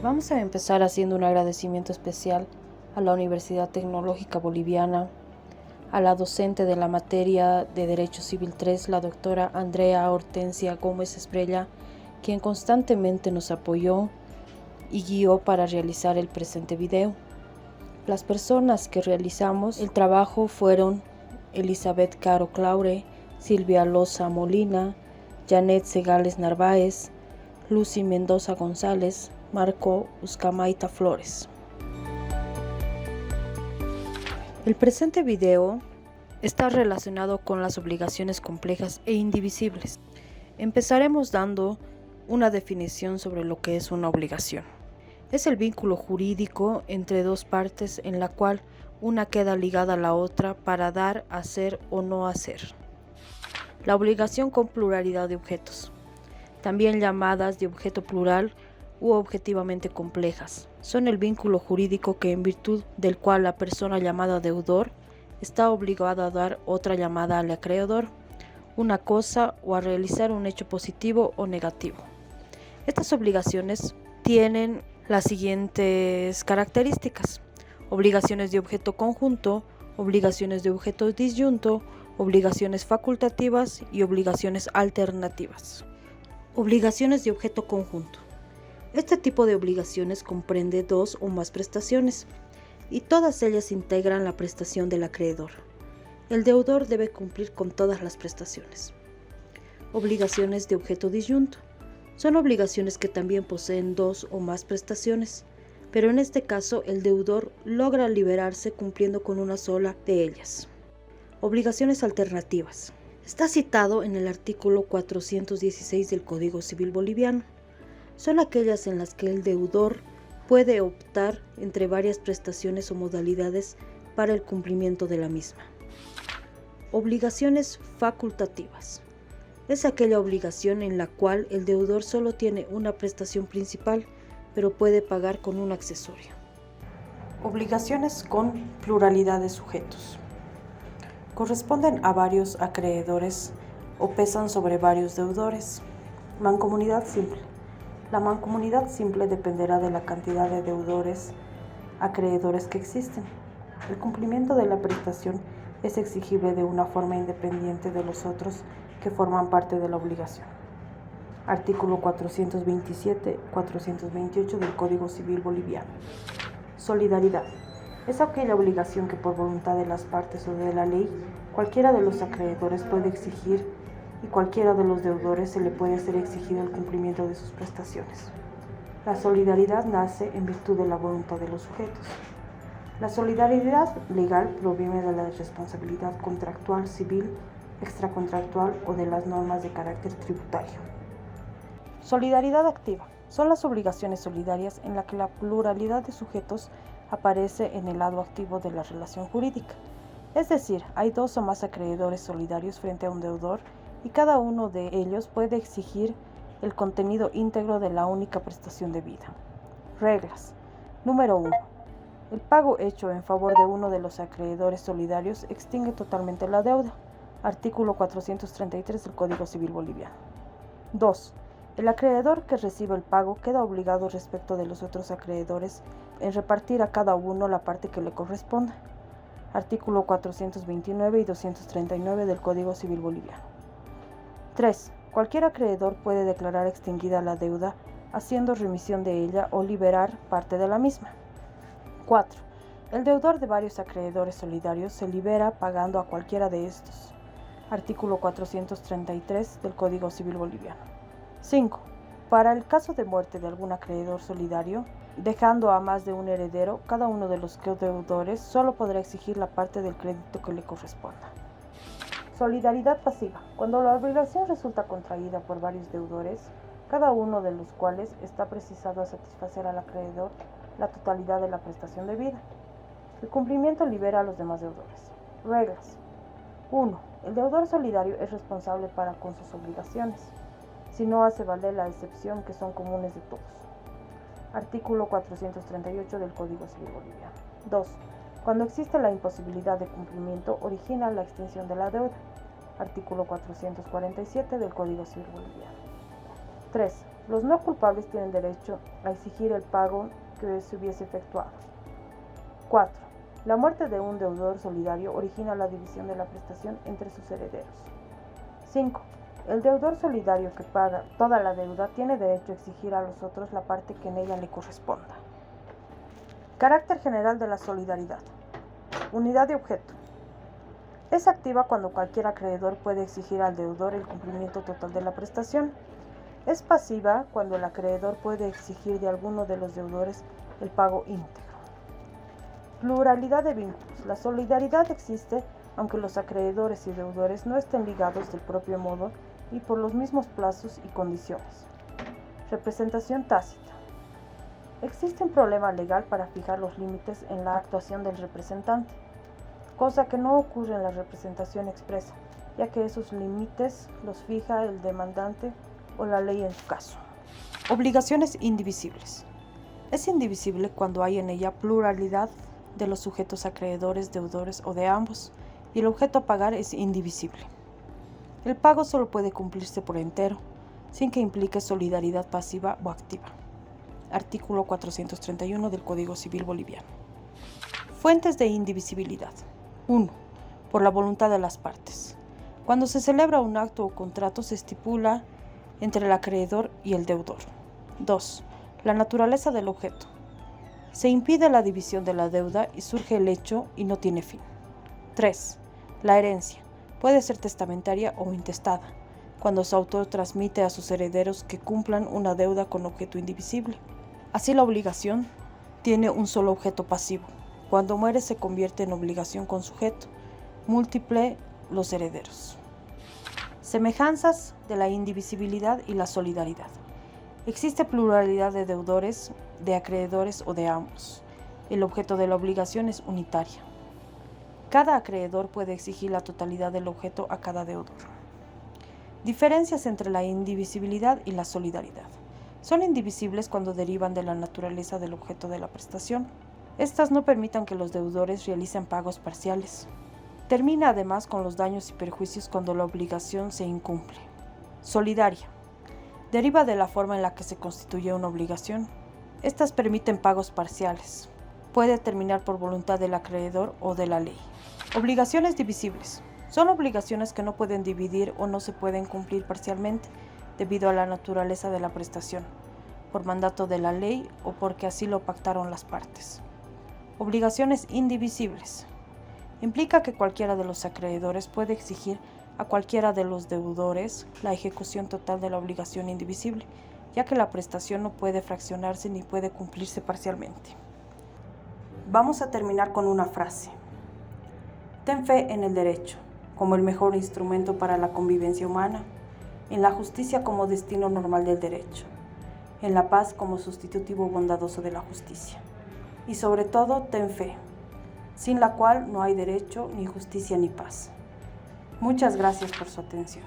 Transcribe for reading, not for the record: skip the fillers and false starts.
Vamos a empezar haciendo un agradecimiento especial a la Universidad Tecnológica Boliviana, a la docente de la materia de Derecho Civil 3, la doctora Andrea Hortensia Gómez Esprella, quien constantemente nos apoyó y guió para realizar el presente video. Las personas que realizamos el trabajo fueron Elizabeth Caro Claure, Silvia Loza Molina, Janet Segales Narváez, Lucy Mendoza González, Marco Uscamaita Flores. El presente video está relacionado con las obligaciones complejas e indivisibles. Empezaremos dando una definición sobre lo que es una obligación. Es el vínculo jurídico entre dos partes en la cual una queda ligada a la otra para dar, hacer o no hacer. La obligación con pluralidad de objetos, también llamadas de objeto plural u objetivamente complejas, son el vínculo jurídico que en virtud del cual la persona llamada deudor está obligada a dar otra llamada al acreedor, una cosa o a realizar un hecho positivo o negativo. Estas obligaciones tienen las siguientes características: obligaciones de objeto conjunto, obligaciones de objeto disyunto, obligaciones facultativas y obligaciones alternativas. Obligaciones de objeto conjunto. Este tipo de obligaciones comprende dos o más prestaciones, y todas ellas integran la prestación del acreedor. El deudor debe cumplir con todas las prestaciones. Obligaciones de objeto disyunto. Son obligaciones que también poseen dos o más prestaciones, pero en este caso el deudor logra liberarse cumpliendo con una sola de ellas. Obligaciones alternativas. Está citado en el artículo 416 del Código Civil Boliviano. Son aquellas en las que el deudor puede optar entre varias prestaciones o modalidades para el cumplimiento de la misma. Obligaciones facultativas. Es aquella obligación en la cual el deudor solo tiene una prestación principal, pero puede pagar con un accesorio. Obligaciones con pluralidad de sujetos. Corresponden a varios acreedores o pesan sobre varios deudores. Mancomunidad simple. La mancomunidad simple dependerá de la cantidad de deudores acreedores que existen. El cumplimiento de la prestación es exigible de una forma independiente de los otros que forman parte de la obligación. Artículo 427-428 del Código Civil Boliviano. Solidaridad. Es aquella obligación que por voluntad de las partes o de la ley, cualquiera de los acreedores puede exigir y cualquiera de los deudores se le puede ser exigido el cumplimiento de sus prestaciones. La solidaridad nace en virtud de la voluntad de los sujetos. La solidaridad legal proviene de la responsabilidad contractual, civil, extracontractual o de las normas de carácter tributario. Solidaridad activa. Son las obligaciones solidarias en las que la pluralidad de sujetos aparece en el lado activo de la relación jurídica. Es decir, hay dos o más acreedores solidarios frente a un deudor y cada uno de ellos puede exigir el contenido íntegro de la única prestación debida. Reglas. Número 1. El pago hecho en favor de uno de los acreedores solidarios extingue totalmente la deuda. Artículo 433 del Código Civil Boliviano. 2. El acreedor que recibe el pago queda obligado respecto de los otros acreedores en repartir a cada uno la parte que le corresponda. Artículo 429 y 239 del Código Civil Boliviano. 3. Cualquier acreedor puede declarar extinguida la deuda haciendo remisión de ella o liberar parte de la misma. 4. El deudor de varios acreedores solidarios se libera pagando a cualquiera de estos. Artículo 433 del Código Civil Boliviano. 5. Para el caso de muerte de algún acreedor solidario, dejando a más de un heredero, cada uno de los deudores solo podrá exigir la parte del crédito que le corresponda. Solidaridad pasiva. Cuando la obligación resulta contraída por varios deudores, cada uno de los cuales está precisado a satisfacer al acreedor la totalidad de la prestación debida. El cumplimiento libera a los demás deudores. Reglas. 1. El deudor solidario es responsable para con sus obligaciones, si no hace valer la excepción que son comunes de todos. Artículo 438 del Código Civil Boliviano. 2. Cuando existe la imposibilidad de cumplimiento, origina la extinción de la deuda. Artículo 447 del Código Civil Boliviano. 3. Los no culpables tienen derecho a exigir el pago que se hubiese efectuado. 4. La muerte de un deudor solidario origina la división de la prestación entre sus herederos. 5. El deudor solidario que paga toda la deuda tiene derecho a exigir a los otros la parte que en ella le corresponda. Carácter general de la solidaridad. Unidad de objeto. Es activa cuando cualquier acreedor puede exigir al deudor el cumplimiento total de la prestación. Es pasiva cuando el acreedor puede exigir de alguno de los deudores el pago íntegro. Pluralidad de vínculos. La solidaridad existe aunque los acreedores y deudores no estén ligados del propio modo y por los mismos plazos y condiciones. Representación tácita. Existe un problema legal para fijar los límites en la actuación del representante, cosa que no ocurre en la representación expresa, ya que esos límites los fija el demandante o la ley en su caso. Obligaciones indivisibles. Es indivisible cuando hay en ella pluralidad de los sujetos acreedores, deudores o de ambos, y el objeto a pagar es indivisible. El pago solo puede cumplirse por entero, sin que implique solidaridad pasiva o activa. Artículo 431 del Código Civil Boliviano. Fuentes de indivisibilidad. 1. Por la voluntad de las partes. Cuando se celebra un acto o contrato se estipula entre el acreedor y el deudor. 2. La naturaleza del objeto. Se impide la división de la deuda y surge el hecho y no tiene fin. 3. La herencia. Puede ser testamentaria o intestada, cuando su autor transmite a sus herederos que cumplan una deuda con objeto indivisible. Así la obligación tiene un solo objeto pasivo. Cuando muere se convierte en obligación con sujeto múltiple los herederos. Semejanzas de la indivisibilidad y la solidaridad. Existe pluralidad de deudores, de acreedores o de ambos. El objeto de la obligación es unitaria. Cada acreedor puede exigir la totalidad del objeto a cada deudor. Diferencias entre la indivisibilidad y la solidaridad. Son indivisibles cuando derivan de la naturaleza del objeto de la prestación. Estas no permitan que los deudores realicen pagos parciales. Termina además con los daños y perjuicios cuando la obligación se incumple. Solidaria. Deriva de la forma en la que se constituye una obligación. Estas permiten pagos parciales. Puede terminar por voluntad del acreedor o de la ley. Obligaciones divisibles. Son obligaciones que no pueden dividir o no se pueden cumplir parcialmente debido a la naturaleza de la prestación, por mandato de la ley o porque así lo pactaron las partes. Obligaciones indivisibles. Implica que cualquiera de los acreedores puede exigir a cualquiera de los deudores la ejecución total de la obligación indivisible, ya que la prestación no puede fraccionarse ni puede cumplirse parcialmente. Vamos a terminar con una frase. Ten fe en el derecho, como el mejor instrumento para la convivencia humana, en la justicia como destino normal del derecho, en la paz como sustitutivo bondadoso de la justicia, y sobre todo ten fe, sin la cual no hay derecho, ni justicia, ni paz. Muchas gracias por su atención.